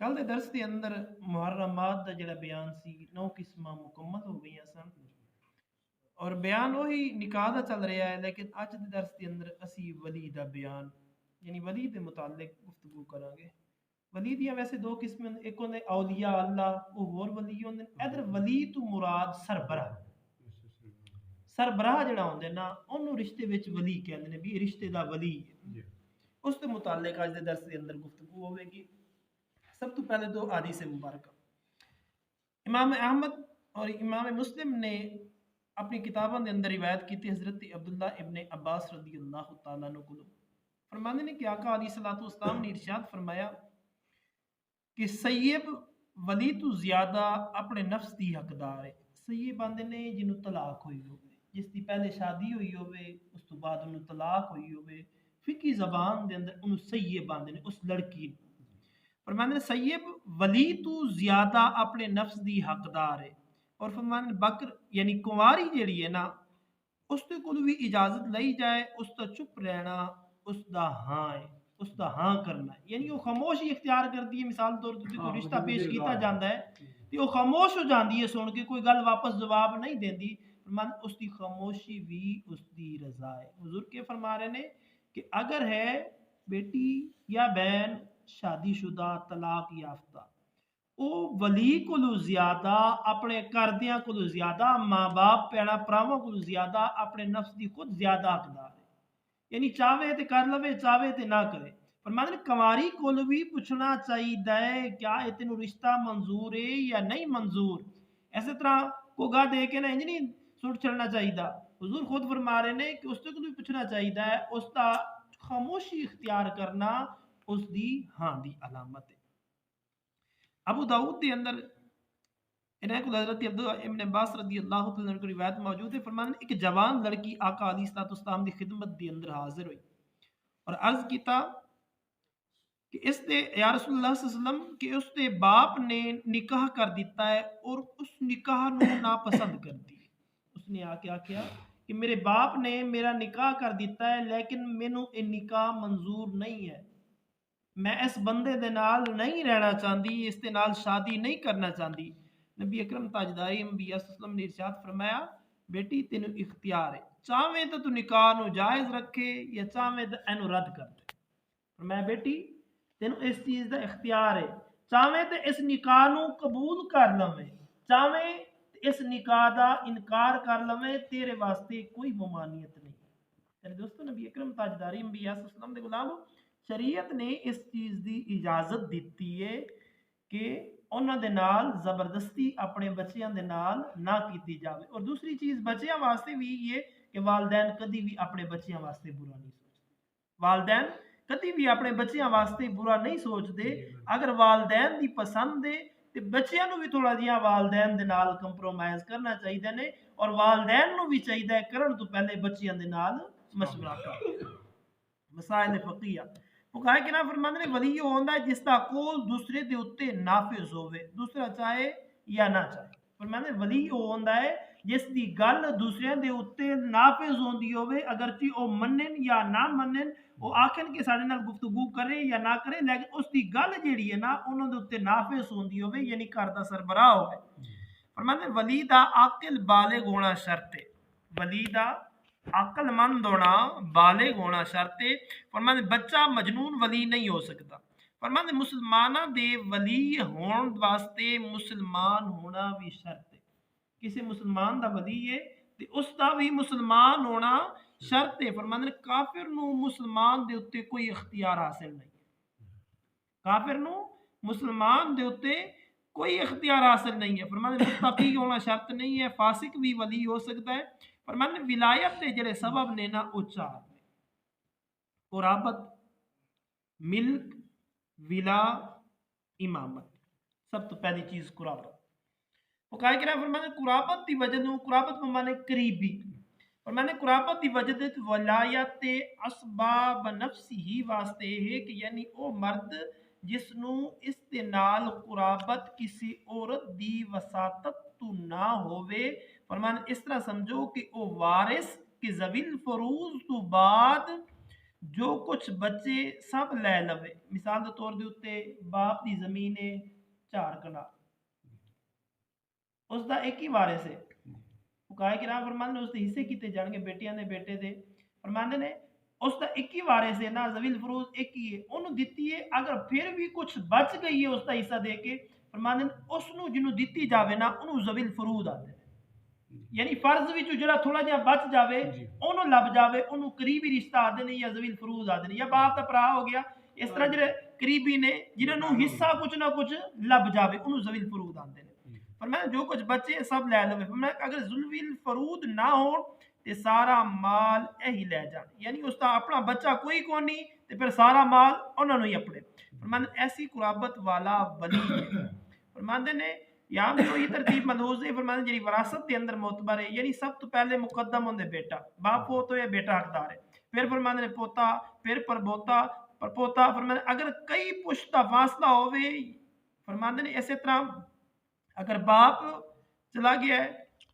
कल के दर्स के अंदर मुहर्रमात का जिहड़ा बयान सी 9 किस्मां मुकम्मल हो गई सन और बयान वही निकाह दा चल रहा है, लेकिन अज के दर्स के अंदर असी वली का बयान यानी वली के मुतालिक गुफ्तगू करांगे। वली दियां वैसे दो किस्में ने, एक होंदे औलिया अल्लाह वो होर वली होंदे ने। इधर वली तो मुराद सरबराह, सरबराह जिहड़ा होंदे ना ओनू रिश्ते विच वली कहंदे ने, भी ये रिश्ते दा वली है। उस दे मुतालिक अज दे दर्स के अंदर गुफ्तगू होवेगी। सब तो पहले दो हदीस मुबारक इमाम अहमद और इमाम मुस्लिम ने अपनी किताबों के अंदर रिवायत की थी हज़रत अब्दुल्ला इब्ने अब्बास रदी अल्लाह तआला अन्हु को। फरमाने ने कि आका अलैहिस्सलातु वस्सलाम ने इरशाद फरमाया कि सैयब वली तो ज़्यादा अपने नफ्स दी हकदार है। सैयब आंदे ने जिन्हों तलाक हुई होवे, जिसकी पहले शादी हुई होवे उस तो बाद उन्होंने तलाक हुई होवे, फिकी ज़बान दे अंदर उन्होंने सैयब आंदे ने उस लड़की नूं। फरमाने सैयब वली तो ज़्यादा अपने नफ्स दी हकदार है। और फरमाने बकर यानी कुंवारी जिहड़ी है ना उसके कोल भी इजाजत लई जाए उसका चुप रहना उसका हाँ है, उसका हाँ करना है, यानी वो खामोश ही इख्तियार करती है। मिसाल तौर पर कोई रिश्ता पेश किया जाता है तो वो खामोश हो जाती है, सुन के कोई गल वापस जवाब नहीं देती। फरमान उसकी खामोशी भी उसकी रजा है। हुजूर के फरमा रहे ने कि अगर है बेटी या बहन शादीशुदा तलाक याफ्ता ਉਹ ਵਲੀ ਕੋਲੋਂ ਜ਼ਿਆਦਾ ਆਪਣੇ ਘਰਦਿਆਂ ਕੋਲੋਂ ਜ਼ਿਆਦਾ ਮਾਂ-ਬਾਪ ਭੈਣਾਂ ਭਰਾਵਾਂ ਕੋਲੋਂ ਜ਼ਿਆਦਾ ਆਪਣੇ ਨਫਸ ਦੀ ਖੁਦ ਜ਼ਿਆਦਾ ਹਕਦਾਰ ਹੈ। यानी चावे तो कर लवे, चावे तो ना करे। पर मतलब कंवारी कोल भी पूछना चाहिए है क्या ये तेन रिश्ता मंजूर है या नहीं मंजूर। इस तरह कोगा दे के ना इंज नहीं सुट चलना चाहिए। हुजूर खुद फरमा रहे ने कि उससे को भी पूछना चाहिए है, उसका खामोशी इख्तियार करना उसकी हाँ की अलामत है। अबू दाऊद के अंदर इन्हें को हज़रत अब्दुल्ला इब्न अब्बास रदी अल्लाह तआला अन्हु की रिवायत मौजूद है। फरमाने एक जवान लड़की आका अलैहिस्सलाम की खिदमत के अंदर हाजिर हुई और अर्ज किया कि इसने या रसूलुल्लाह सल्लल्लाहु अलैहि वसल्लम कि उसके बाप ने निकाह कर दिता है और उस निकाह नूं नापसंद कर दी। उसने आके आख्या कि मेरे बाप ने मेरा निकाह कर दिता है लेकिन मैनू ये निकाह मंजूर नहीं है, मैं इस बंदे दे नाल नहीं रहना चाहती, इस दे नाल शादी नहीं करना चाहती। नबी अकरम ताजदारी अंबिया सल्लल्लाहु अलैहि वसल्लम ने इरशाद फरमाया बेटी तेनू इख्तियार है, चाहे तो तू निकाह नू जायज़ रखे या चाहे तो इनू रद्द कर दे। फरमाया बेटी तेनू इस चीज़ का इख्तियार है, चाहे तो इस निकाह नू कबूल कर लवे, चाहे इस निकाह का इनकार कर लवे, तेरे वास्ते कोई ममानियत नहीं। तेरे दोस्तों नबी अकरम ताजदारी अंबिया सल्लल्लाहु अलैहि वसल्लम दे गुलाम शरीयत ने इस चीज़ की इजाजत दी है कि उन्हां दे नाल जबरदस्ती अपने बच्चों के नाल ना की जाए। और दूसरी चीज़ बच्चों वास्ते भी ये कि वालदैन कभी भी अपने बच्चों वास्ते बुरा नहीं सोचते, वालदैन कभी भी अपने बच्चों वास्ते बुरा नहीं सोचते। अगर वालदैन की पसंद है तो बच्चों को भी थोड़ा जिहा वालदैन दे नाल कंप्रोमाइज़ करना चाहिए ने और वालदैन को भी चाहिए करन तो पहले बच्चों के नाल मशवरा कर। मसाइल फकीया फुकाए कि ना फरमाते ने वली वो होंदा है जिसका कोल दूसरे दे उत्ते नाफिज होवे, दूसरा चाहे या ना चाहे। फरमाते वली वो होंदा है जिसकी गल दूसरे दे उत्ते नाफिज होंदी होवे, अगरचे वो मन्नन या ना मन्नन, वो आखन कि साडे नाल गुफ्तगू करे या ना करे, लेकिन उसकी गल जिहड़ी है ना उन्हां दे उत्ते नाफिज होंदी होवे, यानी घर दा सरबराह होवे। फरमाते वली दा आकिल बालिग होना शर्त है, वली दा अकलमंद होना बालिग होना शर्त है। फरमाते बच्चा मजनून वली नहीं हो सकता। फरमाते मुसलमाना दे वली होने वास्ते मुसलमान होना भी शर्त है। किसी मुसलमान दा वली है ते उसका भी मुसलमान होना शर्त है। फरमाते काफिर नूं मुसलमान दे उत्ते कोई इख्तियार हासिल नहीं, काफिर नूं मुसलमान दे उत्ते कोई इख्तियार हासिल नहीं है। फरमाते मुत्तकी होना शर्त नहीं है, फासिक भी वली हो सकता है। फरमाते विलायत के जड़े सबब ने ना वो चार ने कुराबत, मिल्क, विला, इमामत। सब तो पहली चीज कुराबत। वो कहा कि फरमाते कुराबत की वजह कुराबत में माने करीबी, और मैंने कुराबत की वजह वलायत असबाब नफ्सी ही वास्ते है कि यानी वो मर्द जिसनू इस दे नाल कुराबत किसी औरत दी वसातत तो ना होवे। फरमान इस तरह समझो कि वो वारिस कि जविल फरूज तो बाद जो कुछ बच्चे सब लै लवे। मिसाल के तौर के उत्ते बाप की जमीन है 4 कनाल, उसका एक ही वारिस है। फुकाए किराम फरमाते उसके हिस्से किते जाएंगे बेटियां ने बेटे दे, फरमाते ने उसका एक ही वारिस है ना, जवील फरूज एक ही है, ਉਹਨੂੰ ਦਿੱਤੀ है। अगर फिर भी कुछ बच गई है उसका हिस्सा दे के, फरमाते ने उसਨੂੰ ਜਿਹਨੂੰ ਦਿੱਤੀ ਜਾਵੇ ਨਾ ਉਹਨੂੰ ਜ਼ਵੀਲ ਫਰੂਦ ਆਦੇ ਨੇ। यानी फर्ज विच ਜਿਹੜਾ थोड़ा ਜਿਹਾ बच जावे ਉਹਨੂੰ ਲੱਭ ਜਾਵੇ ਉਹਨੂੰ ਕਰੀਬੀ ਰਿਸ਼ਤਾ ਆਦੇ ਨੇ ਜਾਂ ਜ਼ਵੀਲ ਫਰੂਦ ਆਦੇ ਨੇ, ਜਾਂ ਬਾਪ ਦਾ ਭਰਾ ਹੋ ਗਿਆ। ਇਸ ਤਰ੍ਹਾਂ ਜਿਹੜੇ ਕਰੀਬੀ ਨੇ ਜਿਨ੍ਹਾਂ ਨੂੰ ਹਿੱਸਾ ਕੁਝ ਨਾ ਕੁਝ ਲੱਭ ਜਾਵੇ ਉਹਨੂੰ ਜ਼ਵੀਲ ਫਰੂਦ ਆਦੇ ਨੇ। फरमाया जो कुछ बचे सब लै लवे। फरमाया अगर जुल्विल फरूद ना हो ते सारा माल यही लै जान, यानी उसका अपना बच्चा कोई को नहीं ते फिर सारा माल उन्होंने ही अपने। फरमाते ऐसी कुराबत वाला वली है। फरमाते ने यहाँ भी वही तरतीब मलूज है। फरमाते जी विरासत के अंदर मोतबर है, यानी सब तो पहले मुकद्दम होंगे बेटा, बाप हो तो यह बेटा हकदार है, फिर फरमाते ने पोता, फिर परपोता, परपोता। फरमाते अगर कई पुश्ता फासला होवे, फरमाते ने इसी तरह अगर बाप चला गया है,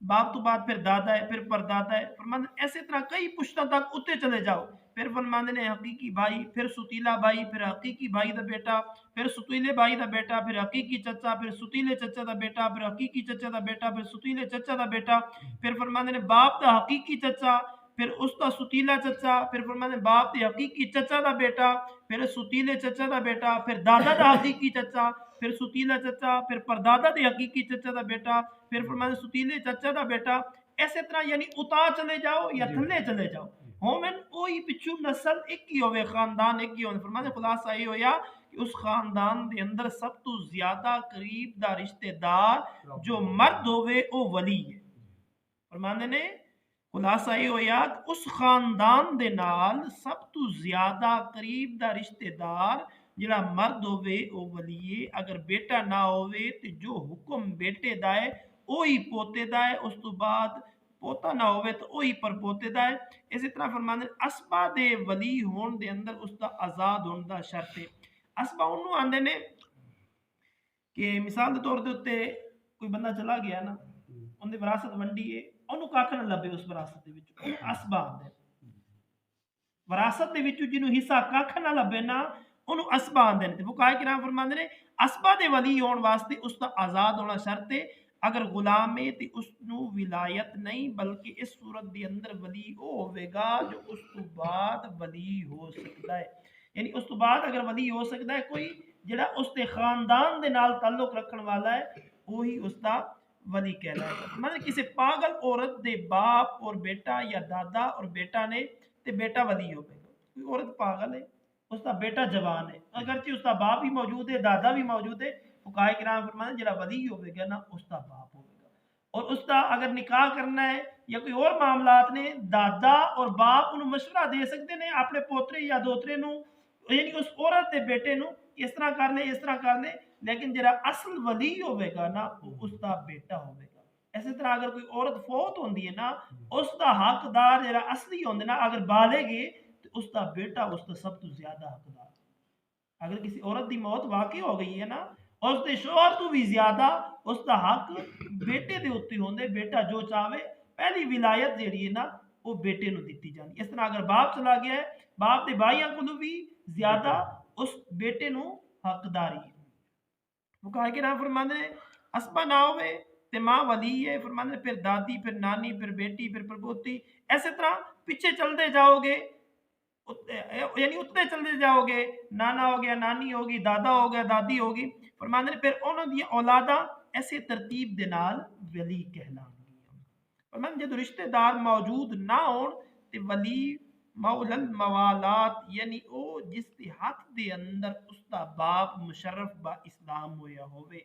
बाप तो बाद फिर दादा है, फिर परदादा है, फरमाते ऐसे तरह कई पुश्ता तक उत्ते चले जाओ। फिर फरमाते ने हकीकी भाई, फिर सुतीला भाई, फिर हकीकी भाई का बेटा, फिर सुतीले भाई का बेटा, फिर हकीकी चचा, फिर सुतीले चचा का बेटा, फिर हकीकी चचा का बेटा, फिर सुतीले चचा का बेटा, फिर फरमाते ने बाप का हकीकी चचा, फिर उसका सुतीला चचा, फिर फरमाते बाप के हकीकी चचा का बेटा, फिर सुतीले चचा का बेटा, फिर दादा का हकीकी चचा, फिर सुतीला चचा, फिर परदादा दे हकीकी चचा का बेटा, फिर फरमाते सुतीले चचा का बेटा। ऐसे तरह यानी उतार चले जाओ या थले चले जाओ, होमन कोई पिछू नस्ल एक ही होवे, खानदान एक ही होवे। फरमाते खुलासा ये होया कि उस खानदान दे अंदर सब तो ज्यादा करीब दा रिश्तेदार जो मर्द होवे वो वली है। फरमाते ने खुलासा ये होया कि उस खानदान दे नाल सब तो ज्यादा करीब दा रिश्तेदार जिहड़ा मर्द होवे वो वली है। अगर बेटा ना होवे तो जो हुक्म बेटे दा है वही पोते दा है, उस तो बाद पोता ना होवे तो वही परपोते दा है। इसी तरह फरमाते असबा दे वली होने दे अंदर उसका आजाद होने दा शर्त है। असबा उन्होंने आंदे ने कि मिसाल के तौर के उत्ते कोई बंदा चला गया ना, उन्हें विरासत वंडी है, ਉਹਨੂੰ ਕੱਖ ਨਾ ਲੱਭੇ ਉਸ ਵਿਰਾਸਤ ਦੇ ਵਿੱਚ, ਉਹਨੂੰ ਅਸਬਾ ਆਂਦੇ। ਵਿਰਾਸਤ ਦੇ ਵਿੱਚੋਂ ਜਿਹਨੂੰ ਹਿੱਸਾ ਕੱਖ ਨਾ ਲੱਭੇ ਨਾ ਉਹਨੂੰ ਅਸਬਾ ਆਂਦੇ ਨੇ। ਤੇ ਫੁਕਾਏ ਕਿਰਾਮ ਫਰਮਾਉਂਦੇ ਨੇ ਅਸਬਾ ਦੇ ਵਲੀ ਹੋਣ ਵਾਸਤੇ ਉਸ ਦਾ ਆਜ਼ਾਦ ਹੋਣਾ ਸ਼ਰਤ ਹੈ। ਅਗਰ ਗੁਲਾਮ ਹੈ ਤੇ ਉਸ ਨੂੰ ਵਿਲਾਇਤ ਨਹੀਂ, ਬਲਕਿ ਇਸ ਸੂਰਤ ਦੇ ਅੰਦਰ ਵਲੀ ਉਹ ਹੋਵੇਗਾ ਜੋ ਉਸ ਤੋਂ ਬਾਅਦ ਵਲੀ ਹੋ ਸਕਦਾ ਹੈ। ਯਾਨੀ ਉਸ ਤੋਂ ਬਾਅਦ ਅਗਰ ਵਲੀ ਹੋ ਸਕਦਾ ਹੈ ਕੋਈ ਜਿਹੜਾ ਉਸ ਦੇ ਖਾਨਦਾਨ ਦੇ ਨਾਲ ਤਾਲੁਕ ਰੱਖਣ ਵਾਲਾ ਹੈ, ਉਹੀ ਉਸ ਦਾ वली कहलाएगा। मतलब किसी पागल औरत दे बाप और बेटा या दादा और बेटा ने ते बेटा वली होगा। कोई औरत पागल है, उसका बेटा जवान है, अगरचे उसका बाप भी मौजूद है, दादा भी मौजूद है, फुकाए किराम फरमाते जरा वली होगा ना उसका बाप होगा। और उसका अगर निकाह करना है या कोई और मामलात ने, दादा और बाप उन्हें मशवरा दे सकते ने अपने पोतरे या दोतरे नू, यानी उस औरत के बेटे नू इस तरह कर ले, इस तरह कर ले, लेकिन जरा असल वली होगा ना उसका बेटा होगा। इसी तरह अगर कोई औरत फौत होती है ना, उसका हकदार जरा असली होंगे ना, अगर बालेगे तो उसका बेटा उसका सब तो ज्यादा हकदार। अगर किसी औरत की मौत वाकई हो गई है ना, उसके शोहर तो भी ज्यादा उसका हक बेटे के उत्ते होंगे। बेटा जो चाहे पहली विलायत जी है ना वो बेटे को दी जाती। इस तरह अगर बाप चला गया है, बाप के भाइयों को भी ज्यादा उस बेटे को हकदारी है। मुकाए के नाम फरमाते ने असबा ना होवे ते मां वली है। फरमाते ने फिर दादी, फिर नानी, फिर बेटी, फिर परपोती। ऐसे तरह पीछे चलते जाओगे, यानी उत्ते चलते जाओगे, नाना हो गया, नानी होगी, दादा हो गया, दादी होगी। फरमाते ने फिर उन्होंने दी औलादा ऐसे तरतीब दे नाल वली कहलाएंगी। फरमाते जब रिश्तेदार मौजूद ना हो ते वली मौलल मवालात, यानी ओ जिसके हक दे अंदर उसका बाप मुशर्रफ बा इस्लाम होया होवे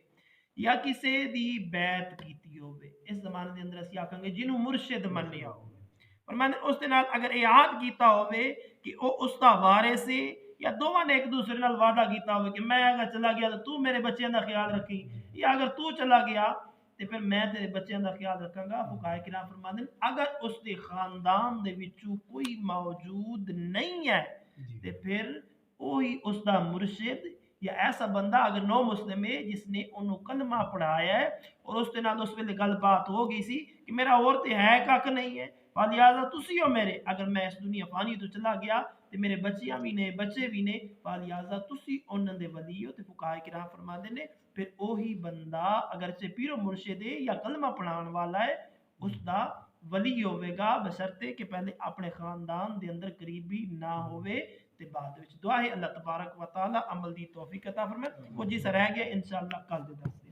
या किसी दी बैत कीती होवे। इस जमाने के अंदर असीं आखांगे जिन्हों मुर्शिद मन्निया होवे। पर मैंने उस दे नाल अगर इहाद कीता होवे कि ओ उसका वारिस है, या दोवां ने एक दूसरे नाल वादा कीता होवे कि मैं अगर चला गया तो तू मेरे बच्चों का ख्याल रखी, या अगर तू चला गया तो फिर मैं तेरे बच्चों का ख्याल रखांगा। फुकाए किराम फरमाते हैं अगर उसके खानदान दे विचों कोई मौजूद नहीं है तो फिर वही उसका मुर्शिद या ऐसा बंदा अगर नो मुस्लिम है जिसने उन्होंने कलमा पढ़ाया है और उसके नाल उस वेले गलबात हो गई सी कि मेरा और तो है कख नहीं है। फालियाजा तुसी हो मेरे, अगर मैं इस दुनिया फानी तो चला गया ते मेरे बच्चियां भी ने बच्चे भी ने, फालियाजा तुसी उन्हां दे वली हो। ते फुकाए किराम फरमाते ने फिर ओही बंदा अगर से पीरो मुर्शिद है या कलमा पढ़ाने वाला है उसका वली होवेगा, बशर्ते कि पहले अपने खानदान दे अंदर करीबी ना होवे। ते बाद विच दुआ है अल्लाह तबारक व तआला अमल दी तौफीक अता फरमाए। वो जिस रह गया इंशाअल्लाह कल दे दर्स